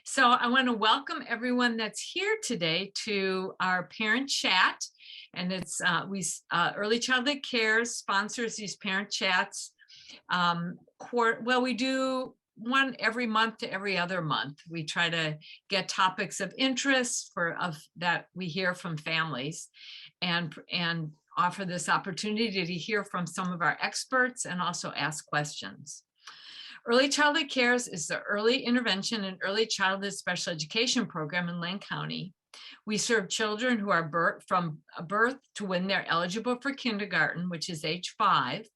So I want to welcome everyone that's here today to our parent chat. And it's Early Childhood Cares sponsors these parent chats. We do one every month to every other month. We try to get topics of interest that we hear from families and offer this opportunity to hear from some of our experts and also ask questions. Early Childhood Cares is the early intervention and early childhood special education program in Lane County. We serve children who are from birth to when they're eligible for kindergarten, which is age 5,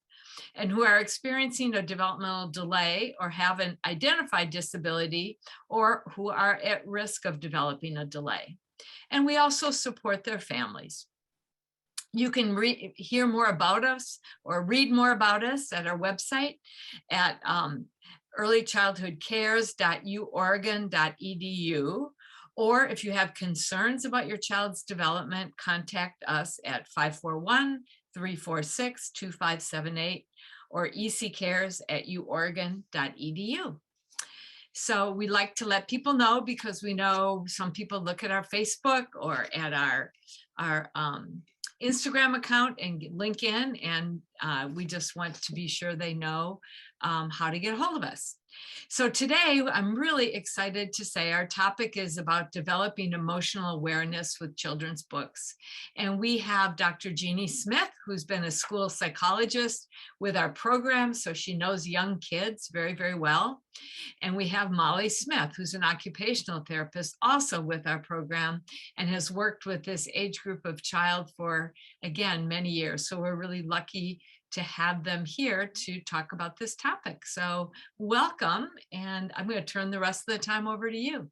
and who are experiencing a developmental delay or have an identified disability or who are at risk of developing a delay. And we also support their families. You can hear more about us or read more about us at our website at earlychildhoodcares.uoregon.edu. Or if you have concerns about your child's development, contact us at 541-346-2578 or eccares@uoregon.edu. So we like to let people know, because we know some people look at our Facebook or at our Instagram account and link in, and we just want to be sure they know how to get a hold of us. So today I'm really excited to say our topic is about developing emotional awareness with children's books. And we have Dr. Jeanie Smith, who's been a school psychologist with our program, so she knows young kids very, very well. And we have Molly Smith, who's an occupational therapist also with our program and has worked with this age group of child for, again, many years. So we're really lucky to have them here to talk about this topic. So welcome, and I'm going to turn the rest of the time over to you.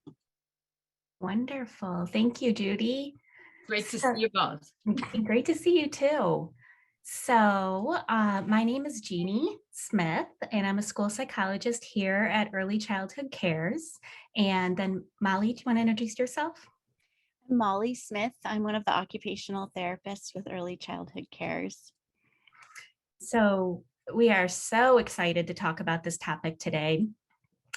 Wonderful. Thank you, Judy. Great to see you both. Great to see you too. So my name is Jeanie Smith, and I'm a school psychologist here at Early Childhood Cares. And then Molly, do you want to introduce yourself? I'm Molly Smith. I'm one of the occupational therapists with Early Childhood Cares. So we are so excited to talk about this topic today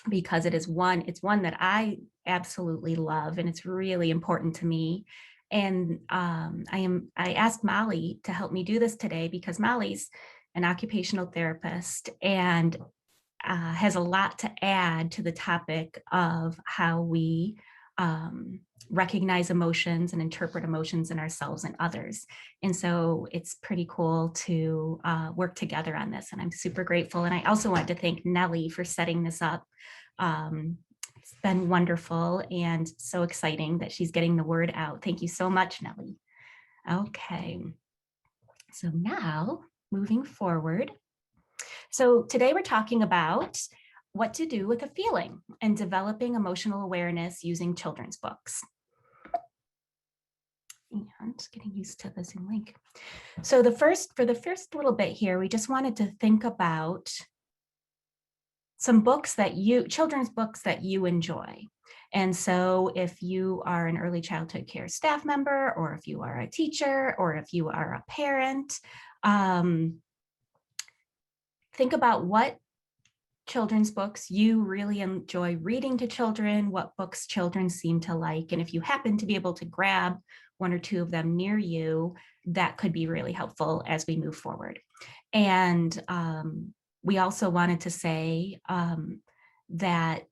because it's one that I absolutely love, and it's really important to me. And I asked Molly to help me do this today because Molly's an occupational therapist and has a lot to add to the topic of how we recognize emotions and interpret emotions in ourselves and others. And so it's pretty cool to work together on this. And I'm super grateful. And I also want to thank Nellie for setting this up. It's been wonderful and so exciting that she's getting the word out. Thank you so much, Nellie. Okay. So now moving forward. So today we're talking about what to do with a feeling and developing emotional awareness using children's books. And I'm just getting used to the Zoom link. So for the first little bit here, we just wanted to think about some children's books that you enjoy. And so if you are an early childhood care staff member, or if you are a teacher, or if you are a parent, think about what children's books you really enjoy reading to children, what books children seem to like. And if you happen to be able to grab one or two of them near you, that could be really helpful as we move forward. And we also wanted to say that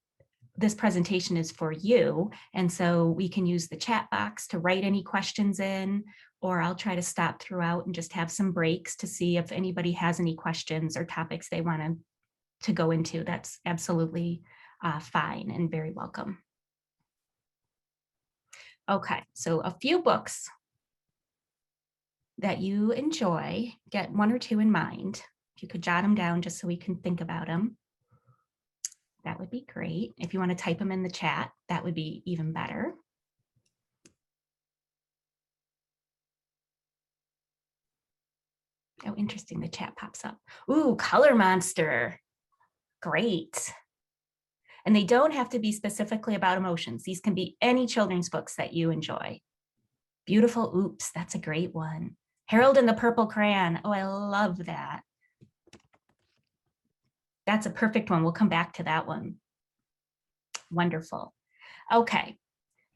this presentation is for you. And so we can use the chat box to write any questions in, or I'll try to stop throughout and just have some breaks to see if anybody has any questions or topics they want to go into. That's absolutely fine and very welcome. Okay, so a few books that you enjoy, get one or two in mind. If you could jot them down just so we can think about them, that would be great. If you want to type them in the chat, that would be even better. Oh, interesting, the chat pops up. Ooh, Color Monster. Great. And they don't have to be specifically about emotions. These can be any children's books that you enjoy. Beautiful Oops, that's a great one. Harold and the Purple Crayon. Oh, I love that. That's a perfect one. We'll come back to that one. Wonderful. Okay,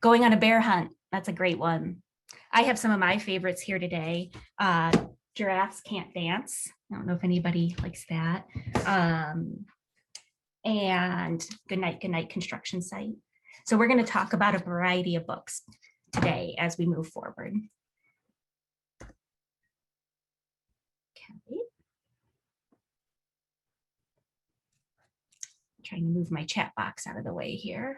going on a bear hunt. That's a great one. I have some of my favorites here today. Giraffes can't dance. I don't know if anybody likes that. And good night, construction site. So we're going to talk about a variety of books today as we move forward. Okay. Trying to move my chat box out of the way here.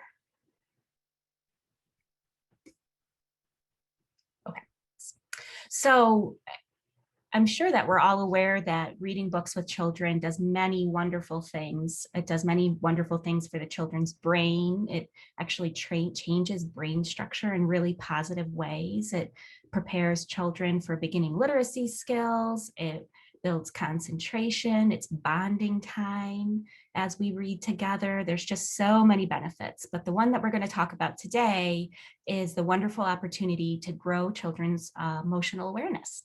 Okay. So I'm sure that we're all aware that reading books with children does many wonderful things. It does many wonderful things for the children's brain. It actually changes brain structure in really positive ways. It prepares children for beginning literacy skills. It builds concentration. It's bonding time as we read together. There's just so many benefits. But the one that we're going to talk about today is the wonderful opportunity to grow children's emotional awareness.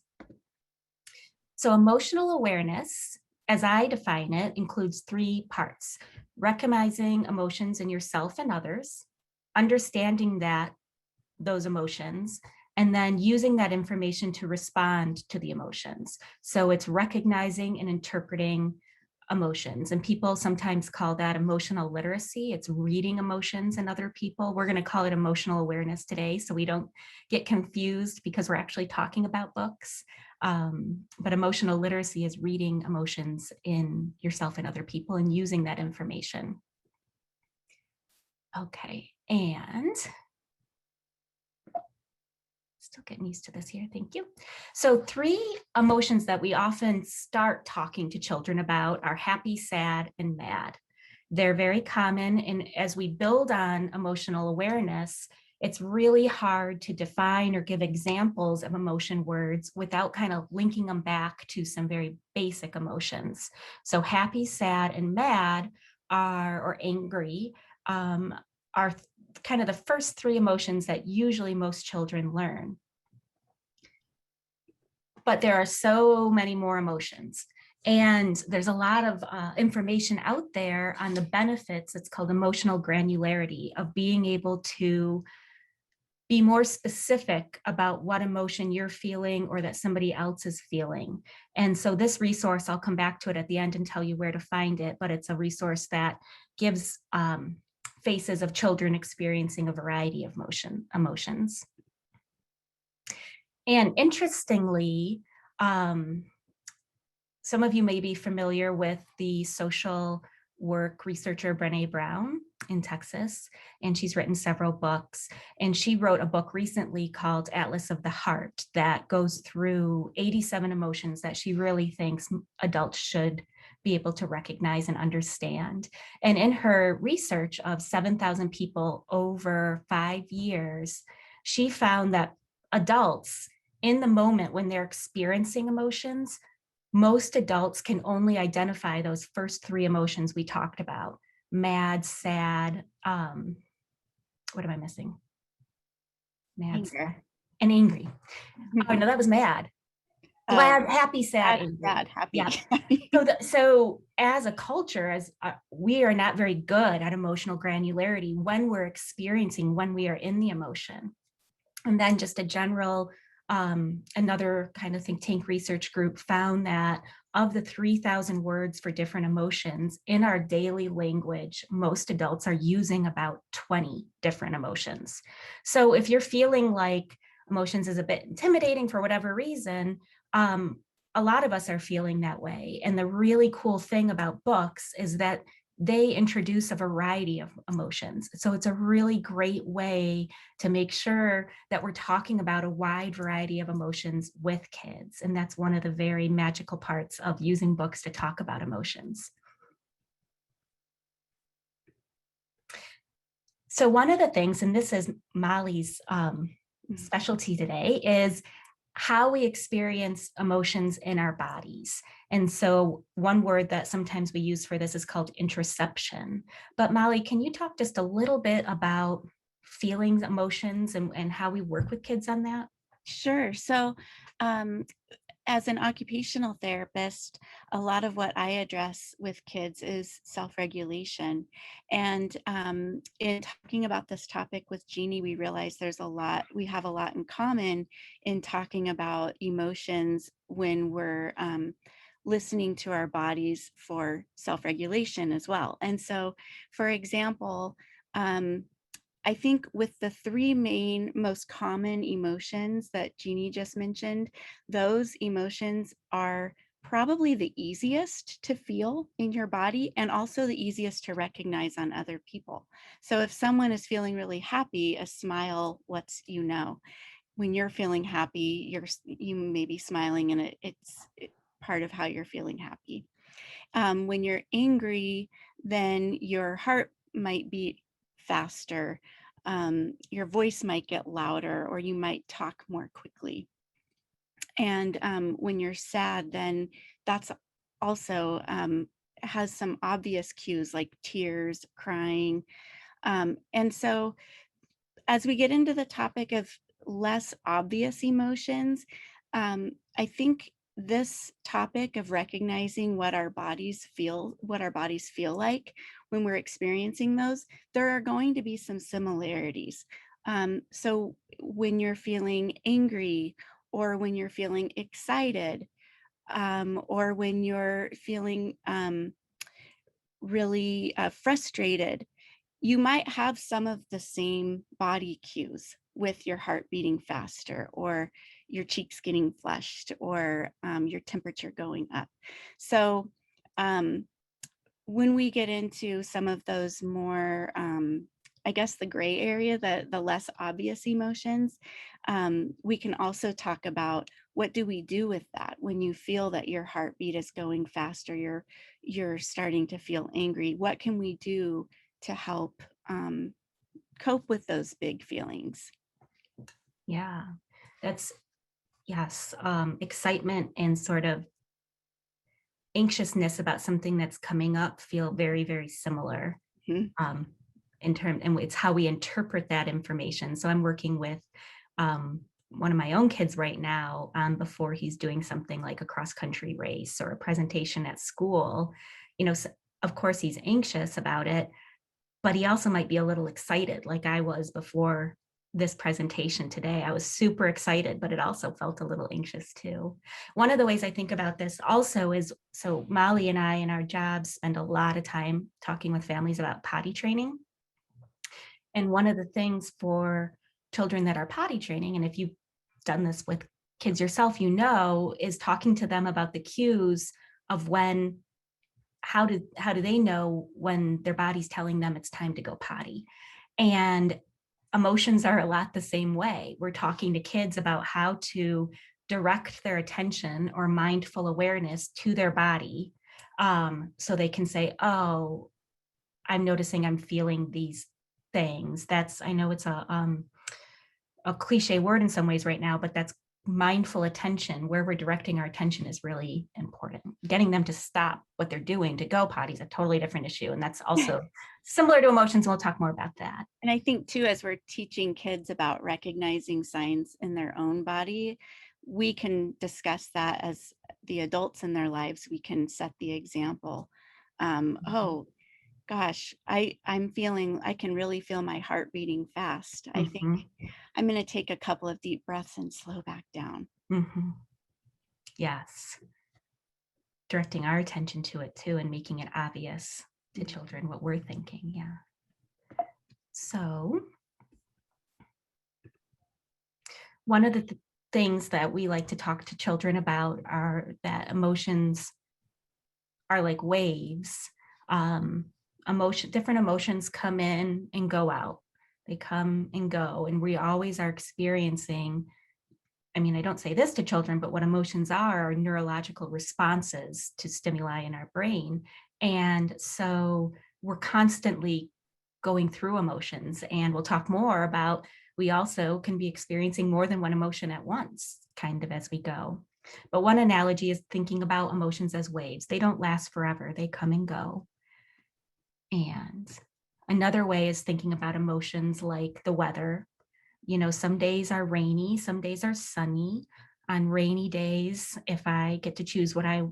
So emotional awareness, as I define it, includes 3 parts: recognizing emotions in yourself and others, understanding those emotions, and then using that information to respond to the emotions. So it's recognizing and interpreting emotions. And people sometimes call that emotional literacy. It's reading emotions in other people. We're going to call it emotional awareness today, so we don't get confused because we're actually talking about books. But emotional literacy is reading emotions in yourself and other people and using that information. Okay, and still getting used to this here, thank you. So 3 emotions that we often start talking to children about are happy, sad, and mad. They're very common, and as we build on emotional awareness, it's really hard to define or give examples of emotion words without kind of linking them back to some very basic emotions. So happy, sad, and mad or angry are kind of the first 3 emotions that usually most children learn. But there are so many more emotions. And there's a lot of information out there on the benefits. It's called emotional granularity, of being able to be more specific about what emotion you're feeling or that somebody else is feeling. And so this resource, I'll come back to it at the end and tell you where to find it, but it's a resource that gives faces of children experiencing a variety of emotions. And interestingly, some of you may be familiar with the social work researcher Brené Brown in Texas, and she's written several books. And she wrote a book recently called Atlas of the Heart that goes through 87 emotions that she really thinks adults should be able to recognize and understand. And in her research of 7,000 people over 5 years, she found that adults, in the moment when they're experiencing emotions, most adults can only identify those first 3 emotions we talked about: mad, sad, what am I missing? Mad, Anger. sad, and angry. Oh no, that was mad. Glad, happy, sad, angry. Sad, happy. Yeah. So as a culture, as we are not very good at emotional granularity when we're experiencing, when we are in the emotion. And then just a general, another kind of think tank research group found that of the 3,000 words for different emotions in our daily language, most adults are using about 20 different emotions. So if you're feeling like emotions is a bit intimidating for whatever reason, a lot of us are feeling that way. And the really cool thing about books is that they introduce a variety of emotions. So it's a really great way to make sure that we're talking about a wide variety of emotions with kids. And that's one of the very magical parts of using books to talk about emotions. So one of the things, and this is Molly's specialty today, is how we experience emotions in our bodies. And so one word that sometimes we use for this is called interoception. But Molly, can you talk just a little bit about feelings, emotions, and how we work with kids on that? Sure. So as an occupational therapist, a lot of what I address with kids is self-regulation. And in talking about this topic with Jeannie, we realized we have a lot in common in talking about emotions when we're listening to our bodies for self-regulation as well. And so, for example, I think with the three main most common emotions that Jeannie just mentioned, those emotions are probably the easiest to feel in your body and also the easiest to recognize on other people. So if someone is feeling really happy, a smile lets you know. When you're feeling happy, you may be smiling, and it's part of how you're feeling happy. When you're angry, then your heart might beat faster, your voice might get louder, or you might talk more quickly. And when you're sad, then that's also has some obvious cues like tears, crying. And so as we get into the topic of less obvious emotions, I think this topic of recognizing what our bodies feel like when we're experiencing those, there are going to be some similarities. So when you're feeling angry, or when you're feeling excited, or when you're feeling really frustrated, you might have some of the same body cues with your heart beating faster, or your cheeks getting flushed, or your temperature going up. So when we get into some of those more, I guess the gray area, the less obvious emotions, we can also talk about what do we do with that when you feel that your heartbeat is going faster, you're starting to feel angry. What can we do to help cope with those big feelings? Yeah, that's, yes, excitement and sort of anxiousness about something that's coming up feel very, very similar. Mhm. In terms, and it's how we interpret that information. So I'm working with one of my own kids right now, before he's doing something like a cross country race or a presentation at school. So of course he's anxious about it, but he also might be a little excited, like I was before this presentation today. I was super excited, but it also felt a little anxious too. One of the ways I think about this also is, so Molly and I in our jobs spend a lot of time talking with families about potty training. And one of the things for children that are potty training, and if you've done this with kids yourself, is talking to them about the cues of when, how do they know when their body's telling them it's time to go potty? And emotions are a lot the same way. We're talking to kids about how to direct their attention or mindful awareness to their body, so they can say, oh, I'm noticing I'm feeling these things. I know it's a cliche word in some ways right now, but that's mindful attention. Where we're directing our attention is really important. Getting them to stop what they're doing to go potty is a totally different issue. And that's also similar to emotions. And we'll talk more about that. And I think too, as we're teaching kids about recognizing signs in their own body, we can discuss that as the adults in their lives. We can set the example. Oh gosh, I'm feeling, I can really feel my heart beating fast. I think I'm going to take a couple of deep breaths and slow back down. Yes. Directing our attention to it too, and making it obvious to children what we're thinking. Yeah. So one of the things that we like to talk to children about are that emotions are like waves. Different emotions come in and go out. They come and go, and we always are experiencing, I mean, I don't say this to children, but what emotions are neurological responses to stimuli in our brain. And so we're constantly going through emotions, and we'll talk more about, we also can be experiencing more than one emotion at once, kind of as we go. But one analogy is thinking about emotions as waves. They don't last forever, they come and go. And another way is thinking about emotions like the weather. Some days are rainy, some days are sunny. On rainy days, if I get to choose what I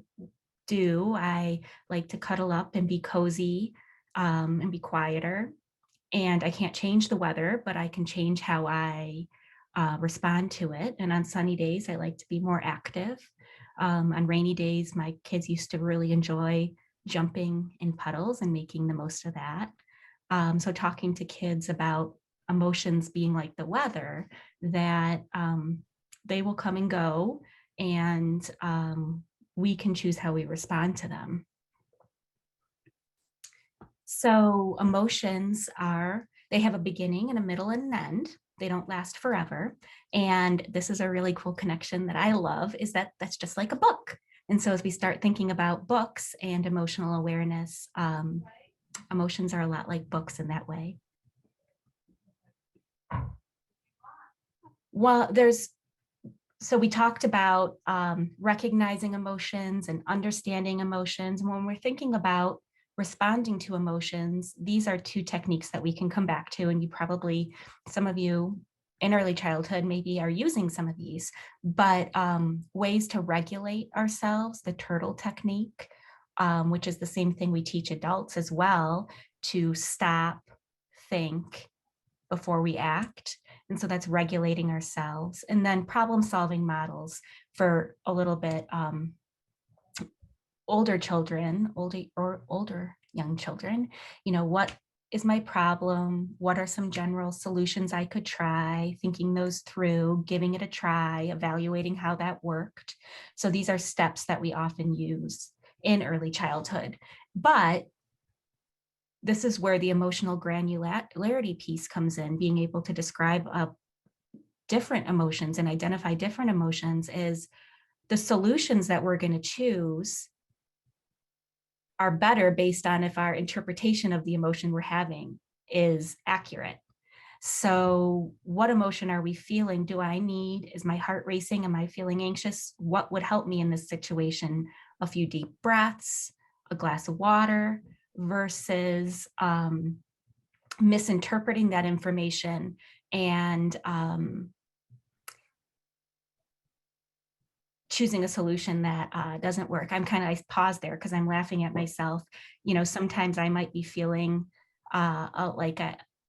do, I like to cuddle up and be cozy, and be quieter. And I can't change the weather, but I can change how I respond to it. And on sunny days, I like to be more active. On rainy days, my kids used to really enjoy jumping in puddles and making the most of that. So talking to kids about emotions being like the weather, that they will come and go, and we can choose how we respond to them. So emotions they have a beginning and a middle and an end. They don't last forever. And this is a really cool connection that I love, is that that's just like a book. And so as we start thinking about books and emotional awareness, emotions are a lot like books in that way. Well, so we talked about recognizing emotions and understanding emotions. And when we're thinking about responding to emotions, these are two techniques that we can come back to. And some of you in early childhood maybe are using some of these, but ways to regulate ourselves, the turtle technique, which is the same thing we teach adults as well, to stop, think before we act. And so that's regulating ourselves. And then problem solving models for a little bit older children, older young children. What is my problem? What are some general solutions I could try? Thinking those through, giving it a try, evaluating how that worked. So these are steps that we often use in early childhood. But this is where the emotional granularity piece comes in, being able to describe different emotions and identify different emotions. Is the solutions that we're going to choose are better based on if our interpretation of the emotion we're having is accurate. So what emotion are we feeling? Is my heart racing? Am I feeling anxious? What would help me in this situation? A few deep breaths, a glass of water, versus misinterpreting that information and choosing a solution that doesn't work. I pause there because I'm laughing at myself. Sometimes I might be feeling like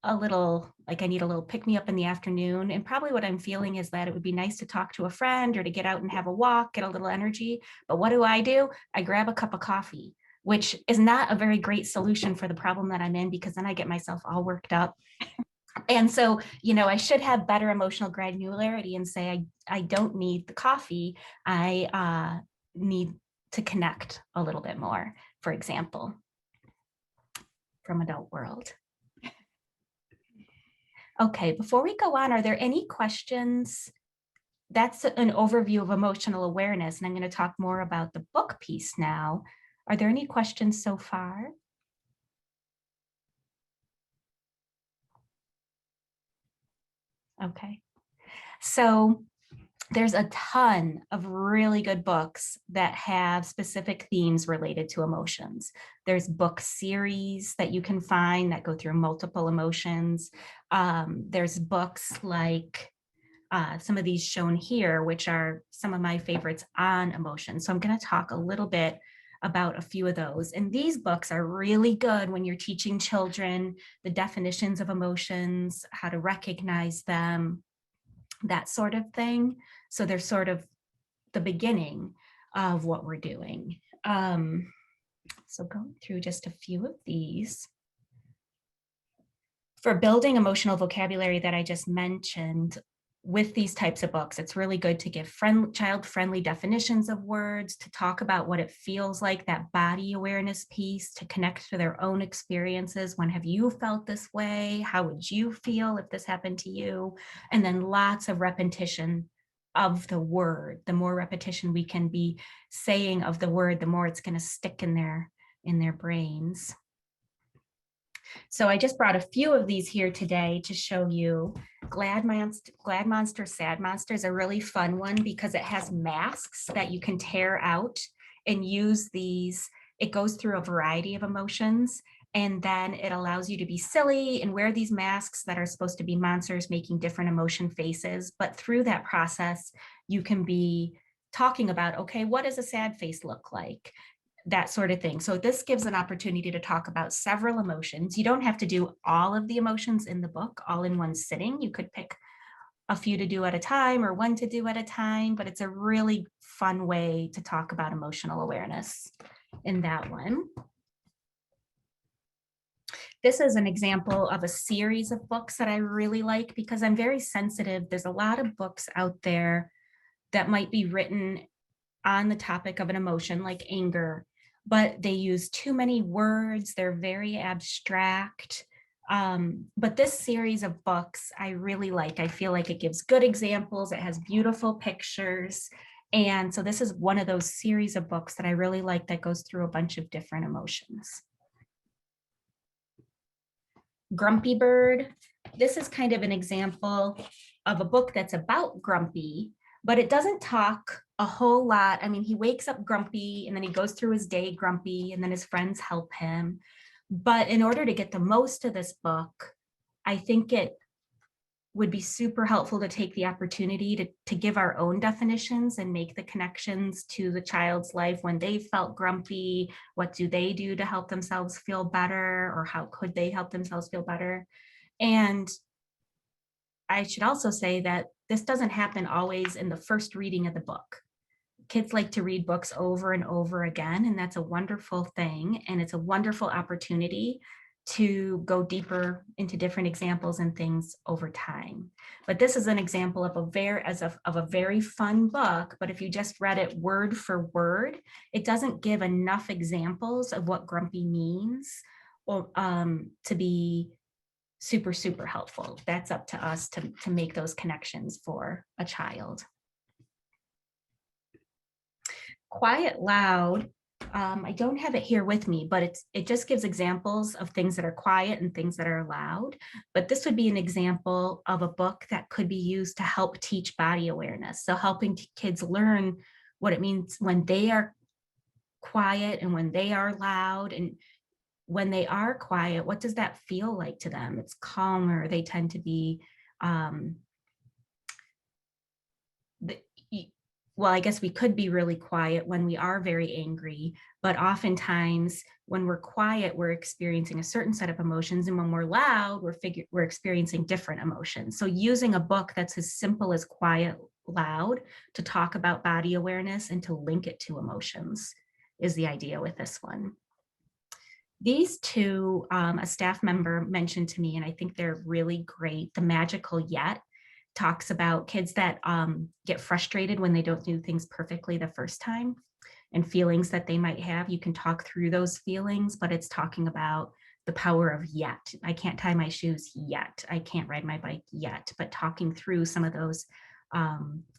a little, like I need a little pick me up in the afternoon. And probably what I'm feeling is that it would be nice to talk to a friend or to get out and have a walk, get a little energy. But what do? I grab a cup of coffee, which is not a very great solution for the problem that I'm in, because then I get myself all worked up. And so, I should have better emotional granularity and say, I don't need the coffee. I need to connect a little bit more, for example, from adult world. Okay, before we go on, are there any questions? That's an overview of emotional awareness, and I'm going to talk more about the book piece now. Are there any questions so far? Okay, so there's a ton of really good books that have specific themes related to emotions. There's book series that you can find that go through multiple emotions. There's books like some of these shown here, which are some of my favorites on emotion. So I'm going to talk a little bit about a few of those. And these books are really good when you're teaching children the definitions of emotions, how to recognize them, that sort of thing. So they're sort of the beginning of what we're doing. So going through just a few of these. For building emotional vocabulary that I just mentioned, with these types of books, it's really good to give child-friendly definitions of words, to talk about what it feels like, that body awareness piece, to connect to their own experiences. When have you felt this way? How would you feel if this happened to you? And then lots of repetition of the word. The more repetition we can be saying of the word, the more it's going to stick in their brains. So I just brought a few of these here today to show you. Glad Monster, Sad Monster is a really fun one because it has masks that you can tear out and use these. It goes through a variety of emotions, and then it allows you to be silly and wear these masks that are supposed to be monsters making different emotion faces. But through that process, you can be talking about, okay, what does a sad face look like? That sort of thing. So this gives an opportunity to talk about several emotions. You don't have to do all of the emotions in the book all in one sitting. You could pick a few to do at a time or one to do at a time, but it's a really fun way to talk about emotional awareness in that one. This is an example of a series of books that I really like because I'm very sensitive. There's a lot of books out there that might be written on the topic of an emotion like anger, but they use too many words. They're very abstract. But this series of books I really like. I feel like it gives good examples. It has beautiful pictures. And so this is one of those series of books that I really like that goes through a bunch of different emotions. Grumpy Bird. This is kind of an example of a book that's about Grumpy, but it doesn't talk a whole lot. I mean, he wakes up grumpy and then he goes through his day grumpy and then his friends help him. But in order to get the most of this book, I think it would be super helpful to take the opportunity to give our own definitions and make the connections to the child's life when they felt grumpy. What do they do to help themselves feel better, or how could they help themselves feel better? And I should also say that this doesn't happen always in the first reading of the book. Kids like to read books over and over again, and that's a wonderful thing. And it's a wonderful opportunity to go deeper into different examples and things over time. But this is an example of a very fun book, but if you just read it word for word, it doesn't give enough examples of what grumpy means or to be super, super helpful. That's up to us to make those connections for a child. Quiet Loud, I don't have it here with me, but it just gives examples of things that are quiet and things that are loud. But this would be an example of a book that could be used to help teach body awareness. So helping kids learn what it means when they are quiet and when they are loud, and when they are quiet, what does that feel like to them? It's calmer. They tend to be well, I guess we could be really quiet when we are very angry, but oftentimes when we're quiet, we're experiencing a certain set of emotions. And when we're loud, we're experiencing different emotions. So using a book that's as simple as Quiet Loud to talk about body awareness and to link it to emotions is the idea with this one. These two, a staff member mentioned to me, and I think they're really great. The Magical Yet talks about kids that get frustrated when they don't do things perfectly the first time, and feelings that they might have. You can talk through those feelings, but it's talking about the power of yet. I can't tie my shoes yet. I can't ride my bike yet, but talking through some of those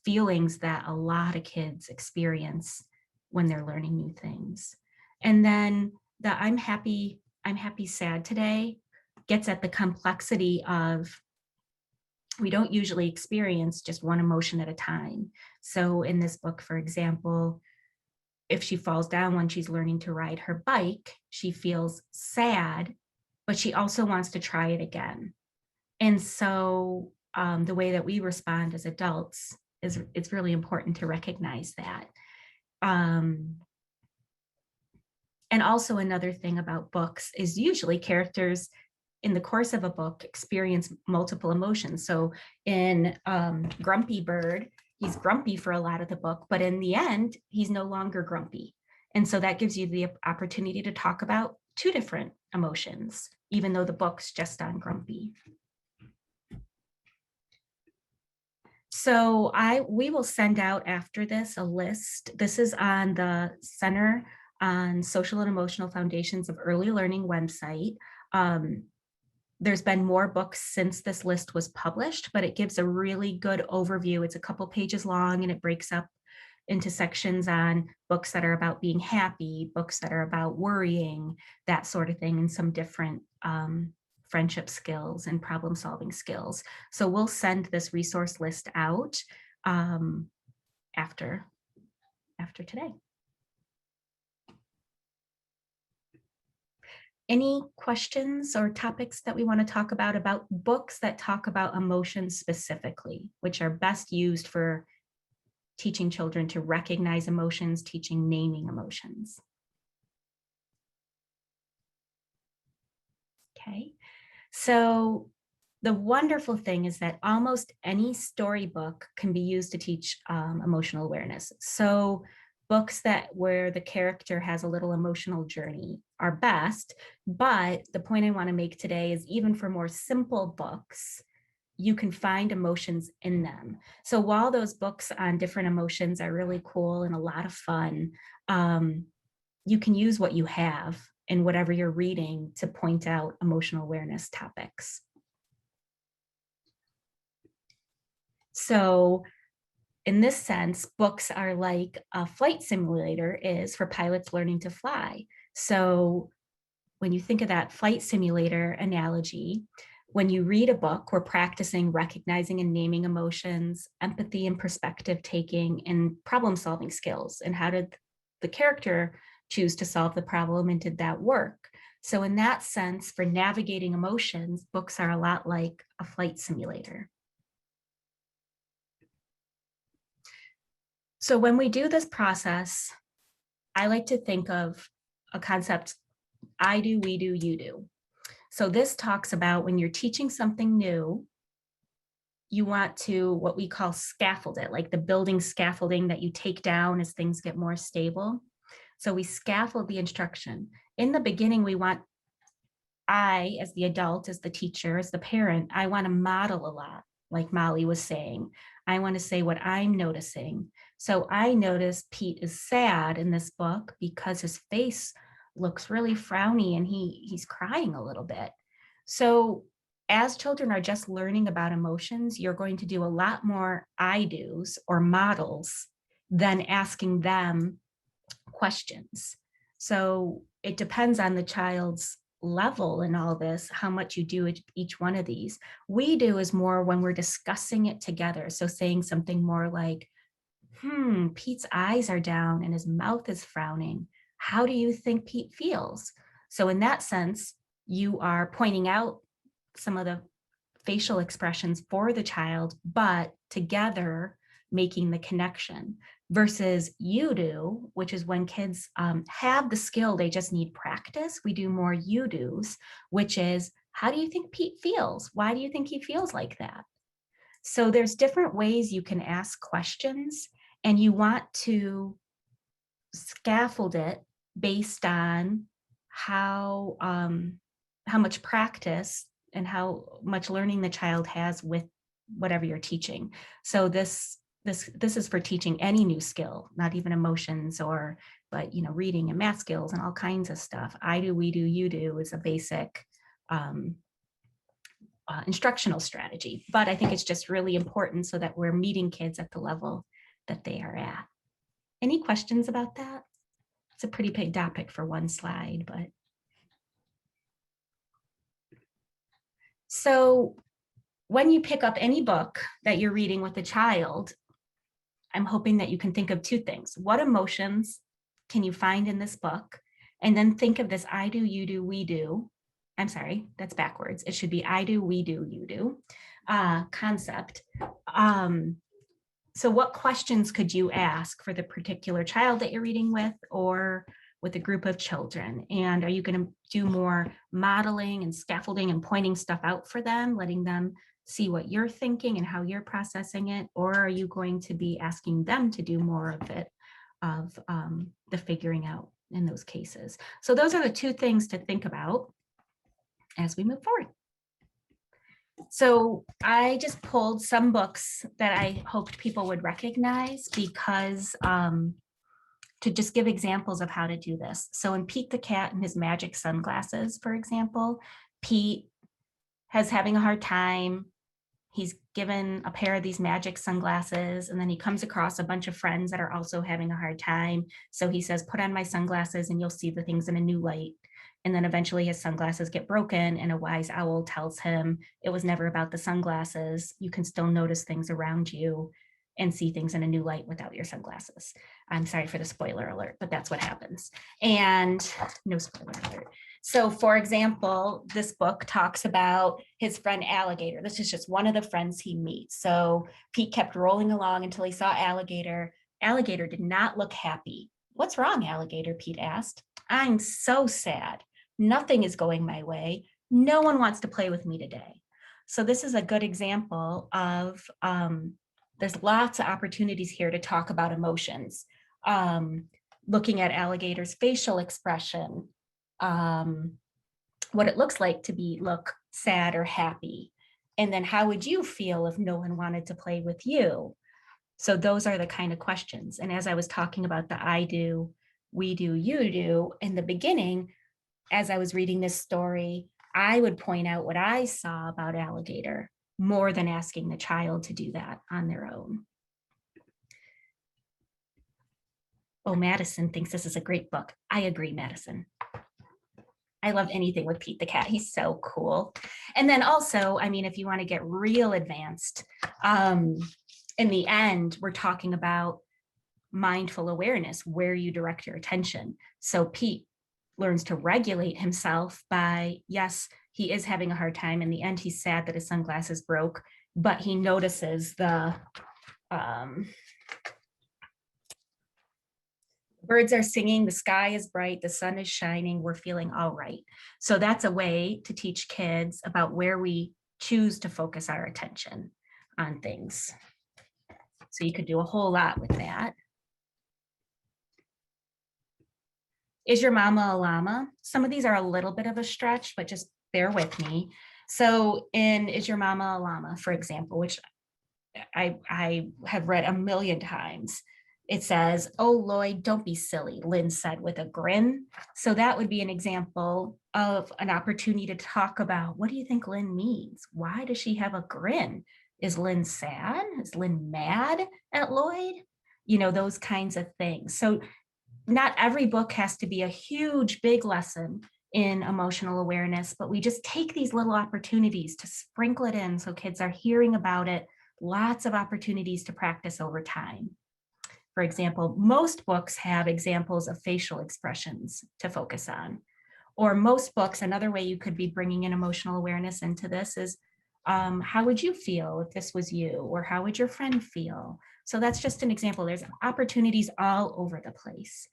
feelings that a lot of kids experience when they're learning new things. And then the I'm happy, sad today gets at the complexity of we don't usually experience just one emotion at a time. So in this book, for example, if she falls down when she's learning to ride her bike, she feels sad, but she also wants to try it again. And so the way that we respond as adults is it's really important to recognize that. And also another thing about books is usually characters in the course of a book experience multiple emotions. So in Grumpy Bird, he's grumpy for a lot of the book, but in the end, he's no longer grumpy. And so that gives you the opportunity to talk about two different emotions, even though the book's just on grumpy. So we will send out after this a list. This is on the Center on Social and Emotional Foundations of Early Learning website. There's been more books since this list was published, but it gives a really good overview. It's a couple pages long and it breaks up into sections on books that are about being happy, books that are about worrying, that sort of thing, and some different friendship skills and problem solving skills. So we'll send this resource list out after today. Any questions or topics that we want to talk about books that talk about emotions specifically, which are best used for teaching children to recognize emotions, teaching naming emotions. Okay, so the wonderful thing is that almost any storybook can be used to teach emotional awareness. So books where the character has a little emotional journey are best, but the point I want to make today is even for more simple books, you can find emotions in them. So while those books on different emotions are really cool and a lot of fun, you can use what you have in whatever you're reading to point out emotional awareness topics. So in this sense, books are like a flight simulator is for pilots learning to fly. So when you think of that flight simulator analogy, when you read a book, we're practicing recognizing and naming emotions, empathy and perspective taking, and problem solving skills. And how did the character choose to solve the problem, and did that work? So in that sense, for navigating emotions, books are a lot like a flight simulator. So when we do this process, I like to think of a concept, I do, we do, you do. So this talks about when you're teaching something new, you want to, what we call scaffold it, like the building scaffolding that you take down as things get more stable. So we scaffold the instruction. In the beginning, we want, I, as the adult, as the teacher, as the parent, I want to model a lot, like Molly was saying. I want to say what I'm noticing. So I notice Pete is sad in this book because his face looks really frowny and he's crying a little bit. So as children are just learning about emotions, you're going to do a lot more I do's or models than asking them questions. So it depends on the child's level in all this, how much you do each one of these. We do is more when we're discussing it together. So saying something more like, Pete's eyes are down and his mouth is frowning. How do you think Pete feels? So in that sense, you are pointing out some of the facial expressions for the child, but together making the connection, versus you do, which is when kids have the skill, they just need practice. We do more you do's, which is, how do you think Pete feels? Why do you think he feels like that? So there's different ways you can ask questions, and you want to scaffold it based on how much practice and how much learning the child has with whatever you're teaching. So this is for teaching any new skill, not even emotions but reading and math skills and all kinds of stuff. I do, we do, you do is a basic instructional strategy, but I think it's just really important so that we're meeting kids at the level that they are at. Any questions about that? It's a pretty big topic for one slide, but. So when you pick up any book that you're reading with a child, I'm hoping that you can think of two things. What emotions can you find in this book? And then think of this I do, you do, we do. I'm sorry, that's backwards. It should be I do, we do, you do concept. So what questions could you ask for the particular child that you're reading with, or with a group of children? And are you going to do more modeling and scaffolding and pointing stuff out for them, letting them see what you're thinking and how you're processing it? Or are you going to be asking them to do more of it, of the figuring out in those cases? So those are the two things to think about as we move forward. So I just pulled some books that I hoped people would recognize, because to just give examples of how to do this. So in Pete the Cat and his magic sunglasses, for example, Pete has having a hard time. He's given a pair of these magic sunglasses, and then he comes across a bunch of friends that are also having a hard time. So he says, put on my sunglasses and you'll see the things in a new light. And then eventually his sunglasses get broken, and a wise owl tells him it was never about the sunglasses. You can still notice things around you. and see things in a new light without your sunglasses. I'm sorry for the spoiler alert, but that's what happens. And no spoiler alert. So for example, this book talks about his friend Alligator. This is just one of the friends he meets. So Pete kept rolling along until he saw Alligator. Alligator did not look happy. "What's wrong, Alligator?" Pete asked. "I'm so sad. Nothing is going my way. No one wants to play with me today." So this is a good example of, there's lots of opportunities here to talk about emotions. Looking at Alligator's facial expression, what it looks like to look sad or happy. And then how would you feel if no one wanted to play with you? So those are the kind of questions. And as I was talking about the I do, we do, you do in the beginning, as I was reading this story, I would point out what I saw about Alligator more than asking the child to do that on their own. Oh, Madison thinks this is a great book. I agree, Madison. I love anything with Pete the cat. He's so cool. And then also, I mean, if you want to get real advanced, in the end, we're talking about mindful awareness, where you direct your attention. So Pete learns to regulate himself by, yes, he is having a hard time. In the end, he's sad that his sunglasses broke, but he notices the birds are singing, the sky is bright, the sun is shining, we're feeling all right. So that's a way to teach kids about where we choose to focus our attention on things. So you could do a whole lot with that. Is your mama a llama? Some of these are a little bit of a stretch, but just bear with me. So in Is Your Mama a Llama, for example, which I have read a million times, it says, "Oh, Lloyd, don't be silly," Lynn said with a grin. So that would be an example of an opportunity to talk about, what do you think Lynn means? Why does she have a grin? Is Lynn sad? Is Lynn mad at Lloyd? You know, those kinds of things. So not every book has to be a huge, big lesson in emotional awareness, but we just take these little opportunities to sprinkle it in so kids are hearing about it. Lots of opportunities to practice over time. For example, most books have examples of facial expressions to focus on. Or most books, another way you could be bringing in emotional awareness into this is, how would you feel if this was you? Or how would your friend feel? So that's just an example. There's opportunities all over the place.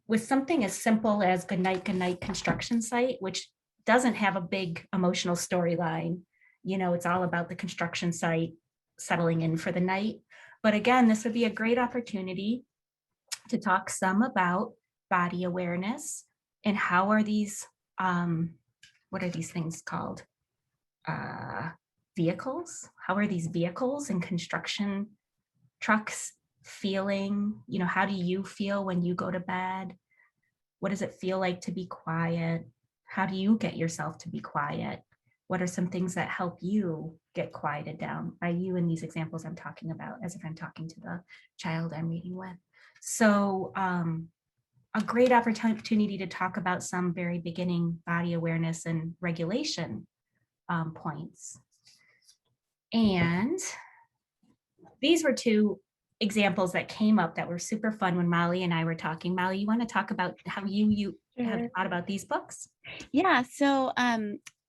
With something as simple as Good Night construction site, which doesn't have a big emotional storyline. You know, it's all about the construction site settling in for the night. But again, this would be a great opportunity to talk some about body awareness and how are these, what are these things called? Vehicles? How are these vehicles and construction trucks feeling? You know, how do you feel when you go to bed? What does it feel like to be quiet? How do you get yourself to be quiet? What are some things that help you get quieted down? By you in these examples I'm talking about, as if I'm talking to the child I'm reading with. So a great opportunity to talk about some very beginning body awareness and regulation points. And these were two examples that came up that were super fun when Molly and I were talking. Molly, you want to talk about how you have thought about these books? Yeah, so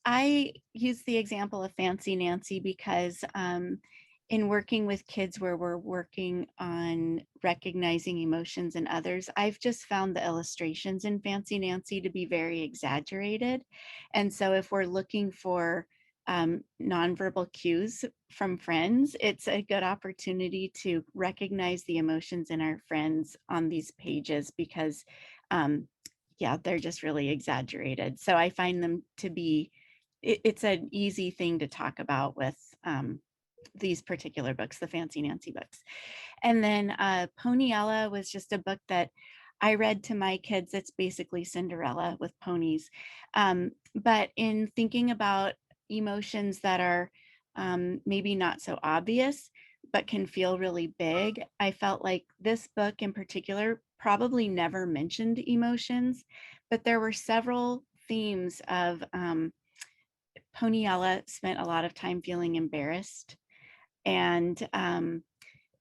I use the example of Fancy Nancy because in working with kids where we're working on recognizing emotions in others, I've just found the illustrations in Fancy Nancy to be very exaggerated. And so if we're looking for nonverbal cues from friends, it's a good opportunity to recognize the emotions in our friends on these pages because yeah, they're just really exaggerated. So I find them to be, it's an easy thing to talk about with these particular books, the Fancy Nancy books. And then Ponyella was just a book that I read to my kids. It's basically Cinderella with ponies. But in thinking about emotions that are maybe not so obvious, but can feel really big, I felt like this book in particular probably never mentioned emotions, but there were several themes of Ponyella spent a lot of time feeling embarrassed. And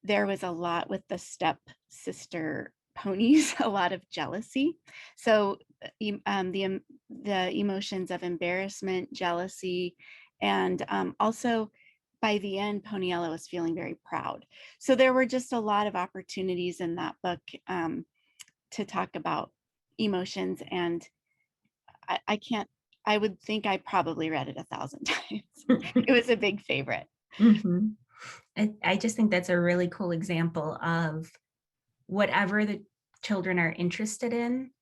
there was a lot with the stepsister ponies, a lot of jealousy. So the emotions of embarrassment, jealousy, and also by the end, Poniella was feeling very proud. So there were just a lot of opportunities in that book to talk about emotions, and I can't, I would think I probably read it 1,000 times. It was a big favorite. Mhm. I just think that's a really cool example of whatever the children are interested in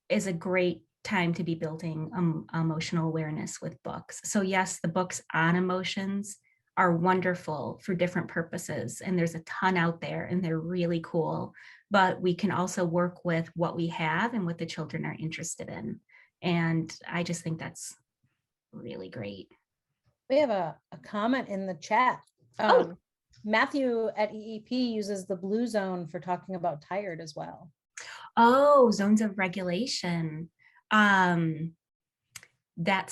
is a great time to be building emotional awareness with books. So yes, the books on emotions are wonderful for different purposes, and there's a ton out there and they're really cool, but we can also work with what we have and what the children are interested in. And I just think that's really great. We have a comment in the chat. Oh. Matthew at EEP uses the blue zone for talking about tired as well. Oh, zones of regulation. That's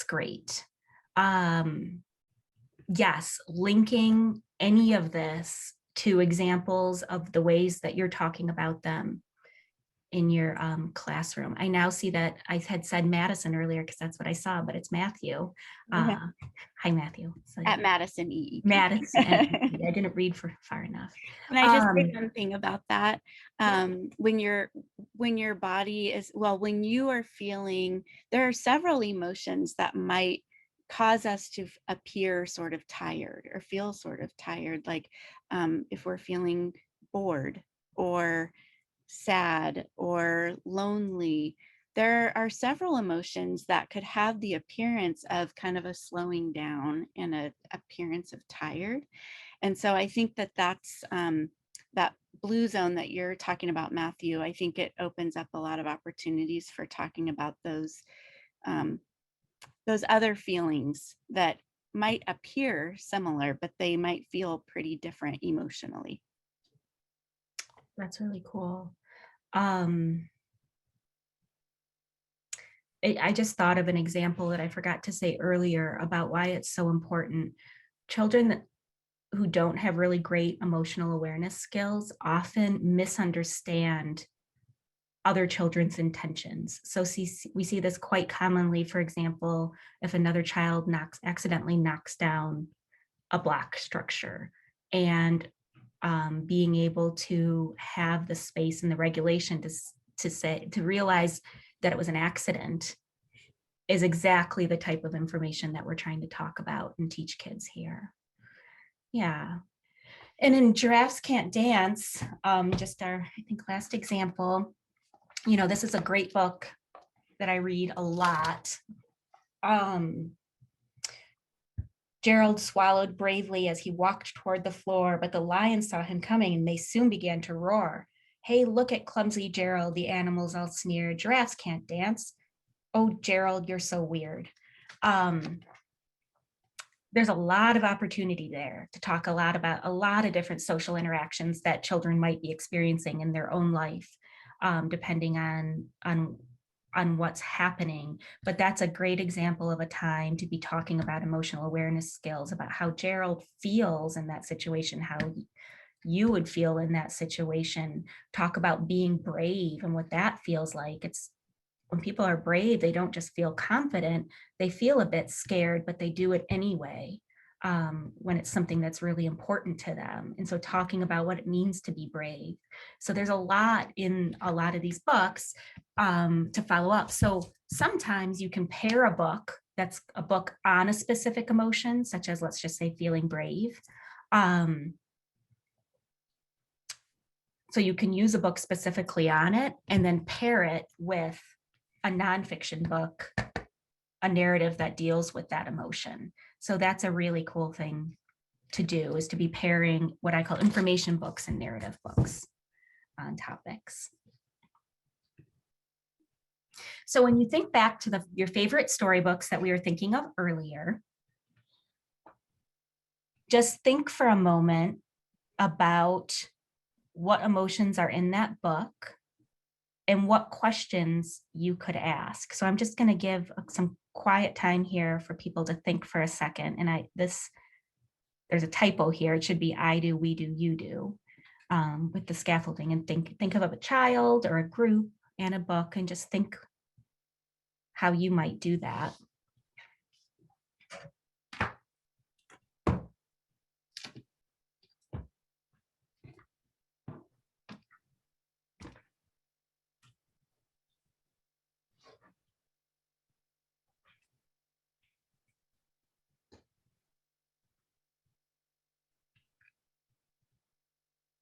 great. Yes, linking any of this to examples of the ways that you're talking about them in your classroom. I now see that I had said Madison earlier because that's what I saw, but it's Matthew. Hi, Matthew. So, At Madison EEP. Madison. I didn't read for far enough. Can I just say one thing about that? When your body is, well, when you are feeling, there are several emotions that might cause us to appear sort of tired or feel sort of tired. Like if we're feeling bored or sad or lonely, there are several emotions that could have the appearance of kind of a slowing down and an appearance of tired. And so I think that that's that blue zone that you're talking about, Matthew. I think it opens up a lot of opportunities for talking about those other feelings that might appear similar, but they might feel pretty different emotionally. That's really cool. I just thought of an example that I forgot to say earlier about why it's so important. Children who don't have really great emotional awareness skills often misunderstand other children's intentions. So we see this quite commonly, for example, if another child accidentally knocks down a block structure, and being able to have the space and the regulation to realize that it was an accident is exactly the type of information that we're trying to talk about and teach kids here. Yeah. And in Giraffes Can't Dance, just our, I think, last example, this is a great book that I read a lot. Gerald swallowed bravely as he walked toward the floor, but the lions saw him coming and they soon began to roar. Hey, look at clumsy Gerald, the animals all sneered. Giraffes can't dance. Oh, Gerald, you're so weird. There's a lot of opportunity there to talk a lot about a lot of different social interactions that children might be experiencing in their own life, depending on what's happening. But that's a great example of a time to be talking about emotional awareness skills, about how Gerald feels in that situation, how you would feel in that situation. Talk about being brave and what that feels like. It's when people are brave, they don't just feel confident, they feel a bit scared, but they do it anyway, when it's something that's really important to them. And so talking about what it means to be brave. So there's a lot in a lot of these books to follow up. So sometimes you can pair a book that's a book on a specific emotion, such as, let's just say, feeling brave. So you can use a book specifically on it and then pair it with a nonfiction book, a narrative that deals with that emotion. So that's a really cool thing to do, is to be pairing what I call information books and narrative books on topics. So when you think back to your favorite storybooks that we were thinking of earlier, just think for a moment about what emotions are in that book and what questions you could ask. So I'm just going to give some quiet time here for people to think for a second. And there's a typo here. It should be I do, we do, you do. with the scaffolding, and think of a child or a group and a book, and just think how you might do that.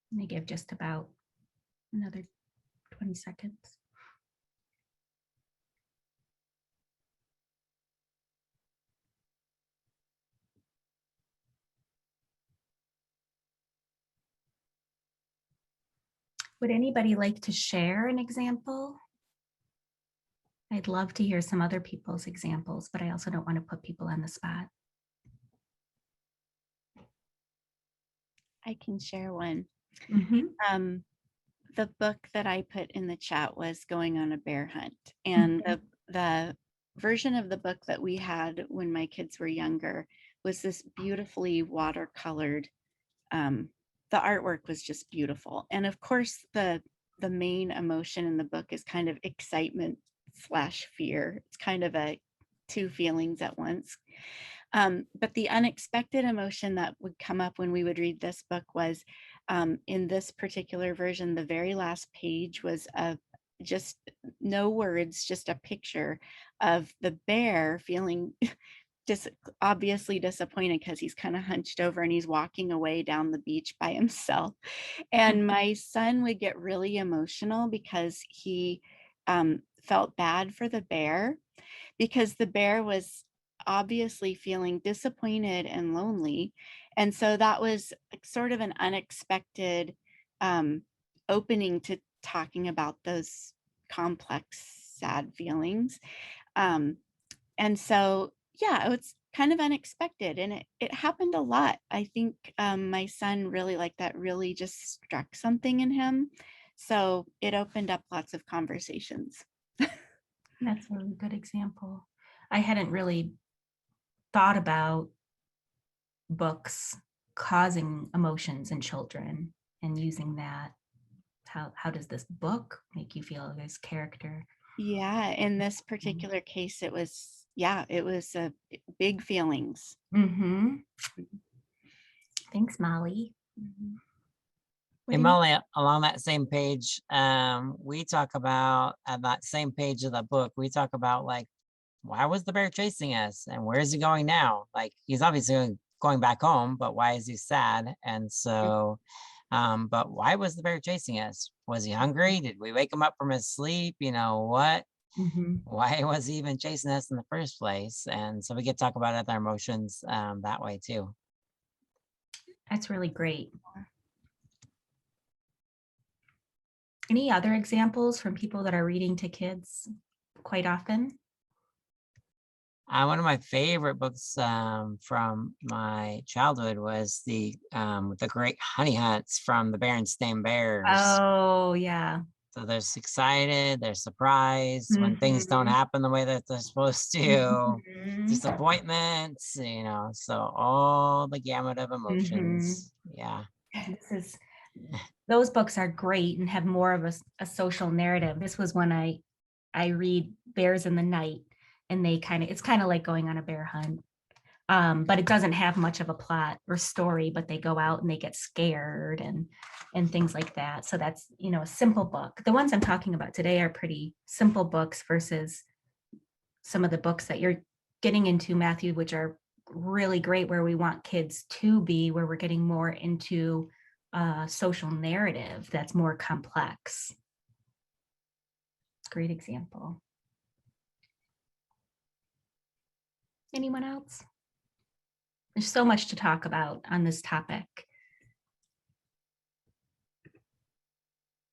Let me give just about another 20 seconds. Would anybody like to share an example? I'd love to hear some other people's examples, but I also don't want to put people on the spot. I can share one. Mhm. The book that I put in the chat was Going on a Bear Hunt. And the version of the book that we had when my kids were younger was this beautifully watercolored, the artwork was just beautiful. And of course, the main emotion in the book is kind of excitement / fear. It's kind of a two feelings at once. But the unexpected emotion that would come up when we would read this book was, in this particular version, the very last page was just no words, just a picture of the bear feeling just obviously disappointed because he's kind of hunched over and he's walking away down the beach by himself. And my son would get really emotional because he felt bad for the bear, because the bear was obviously feeling disappointed and lonely. And so that was sort of an unexpected opening to talking about those complex, sad feelings. And so, yeah, it's kind of unexpected, and it happened a lot. I think my son really liked that, really just struck something in him. So it opened up lots of conversations. That's a really good example. I hadn't really thought about books causing emotions in children and using that. How does this book make you feel, this character? Yeah, in this particular case, it was big feelings. Thanks, Molly. Hey, Molly, along that same page, we talk about at that same page of the book, we talk about like, why was the bear chasing us and where is he going now? Like, he's obviously going back home, but why is he sad? And so, but why was the bear chasing us? Was he hungry? Did we wake him up from his sleep? You know what? Why was he even chasing us in the first place? And so we get to talk about other emotions that way too. That's really great. Any other examples from people that are reading to kids quite often? One of my favorite books from my childhood was the Great Honey Hunts from the Berenstain Bears. Oh, yeah. So they're excited, they're surprised when things don't happen the way that they're supposed to, disappointments, you know, so all the gamut of emotions. Yeah. Those books are great and have more of a social narrative. This was when I read Bears in the Night, and it's kind of like going on a bear hunt. But it doesn't have much of a plot or story, but they go out and they get scared and things like that. So that's, a simple book. The ones I'm talking about today are pretty simple books versus some of the books that you're getting into, Matthew, which are really great, where we want kids to be, where we're getting more into social narrative that's more complex. Great example. Anyone else? There's so much to talk about on this topic.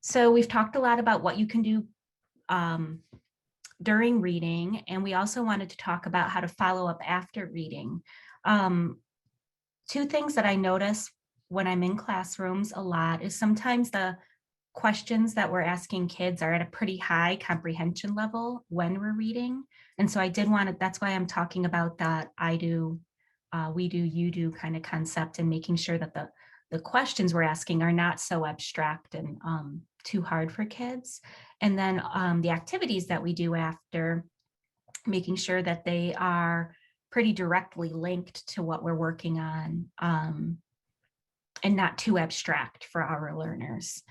So we've talked a lot about what you can do during reading, and we also wanted to talk about how to follow up after reading. Two things that I notice when I'm in classrooms a lot is sometimes the questions that we're asking kids are at a pretty high comprehension level when we're reading. And so I did want to, that's why I'm talking about that I do, we do, you do kind of concept, and making sure that the the questions we're asking are not so abstract and too hard for kids. And then the activities that we do after, making sure that they are pretty directly linked to what we're working on, and not too abstract for our learners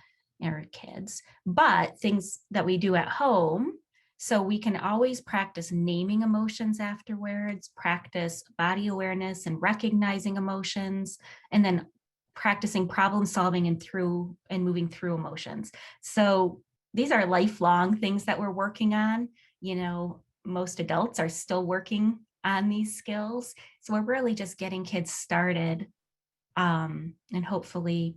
or kids. But things that we do at home, so we can always practice naming emotions afterwards, practice body awareness and recognizing emotions, and then practicing problem solving and moving through emotions. So these are lifelong things that we're working on. You know, most adults are still working on these skills. So we're really just getting kids started, and hopefully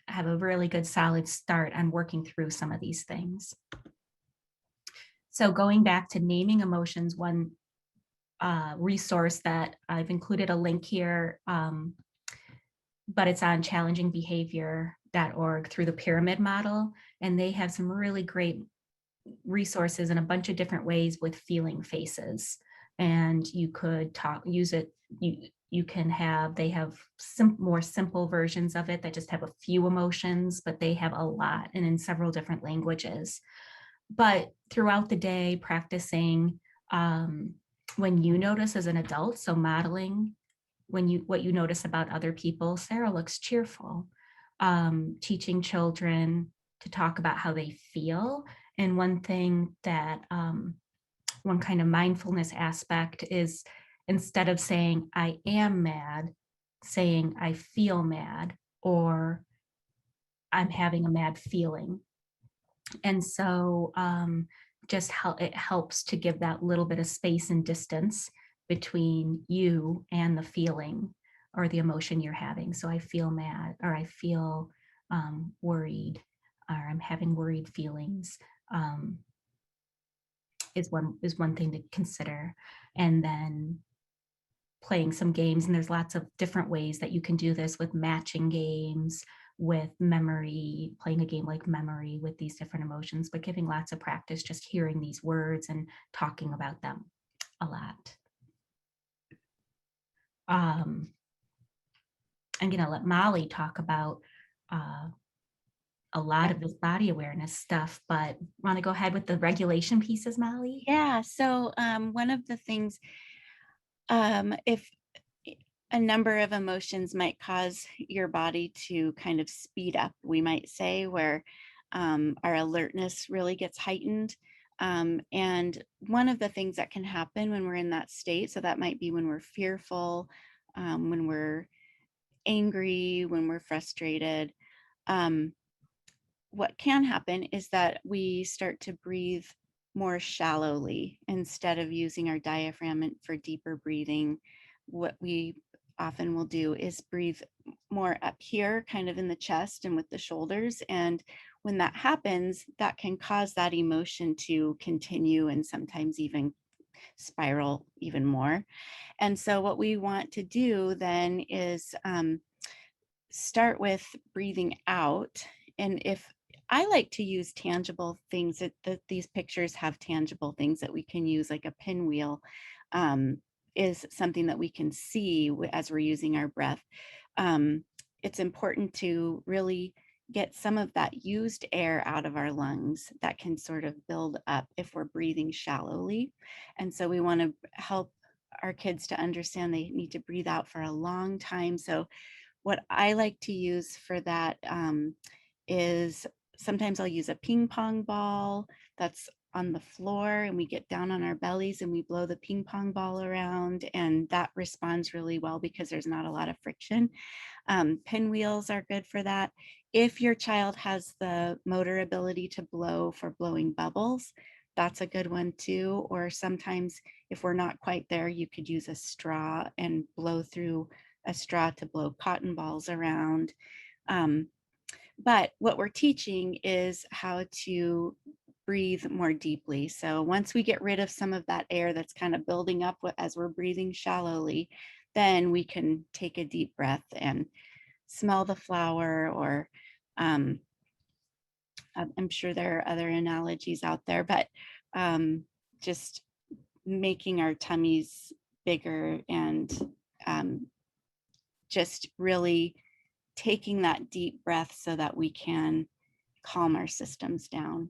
have a really good solid start on working through some of these things. So going back to naming emotions, one resource that I've included a link here, but it's on challengingbehavior.org through the pyramid model. And they have some really great resources in a bunch of different ways with feeling faces. And you could use it. You can have, they have more simple versions of it that just have a few emotions, but they have a lot and in several different languages. But throughout the day, practicing when you notice as an adult, so modeling what you notice about other people. Sarah looks cheerful. Teaching children to talk about how they feel. And one thing that one kind of mindfulness aspect is, instead of saying I am mad, saying I feel mad, or I'm having a mad feeling. And so it helps to give that little bit of space and distance between you and the feeling or the emotion you're having. So I feel mad, or I feel worried, or I'm having worried feelings, is one thing to consider. And then playing some games, and there's lots of different ways that you can do this, with matching games, with memory, playing a game like memory with these different emotions, but giving lots of practice just hearing these words and talking about them a lot. I'm going to let Molly talk about a lot of this body awareness stuff, but want to go ahead with the regulation pieces, Molly? Yeah, so one of the things, if a number of emotions might cause your body to kind of speed up, we might say, where our alertness really gets heightened. And one of the things that can happen when we're in that state, so that might be when we're fearful, when we're angry, when we're frustrated, what can happen is that we start to breathe more shallowly instead of using our diaphragm for deeper breathing. What we often will do is breathe more up here, kind of in the chest and with the shoulders. And when that happens, that can cause that emotion to continue and sometimes even spiral even more. And so what we want to do then is start with breathing out. And if I like to use tangible things, that these pictures have tangible things that we can use, like a pinwheel is something that we can see as we're using our breath. It's important to really get some of that used air out of our lungs that can sort of build up if we're breathing shallowly. And so we want to help our kids to understand they need to breathe out for a long time. So what I like to use for that is sometimes I'll use a ping pong ball that's on the floor, and we get down on our bellies and we blow the ping pong ball around, and that responds really well because there's not a lot of friction. Pinwheels are good for that. If your child has the motor ability to blow for blowing bubbles, that's a good one too. Or sometimes if we're not quite there, you could use a straw and blow through a straw to blow cotton balls around. But what we're teaching is how to breathe more deeply. So once we get rid of some of that air that's kind of building up as we're breathing shallowly, then we can take a deep breath and smell the flower, or I'm sure there are other analogies out there, but just making our tummies bigger and just really taking that deep breath so that we can calm our systems down.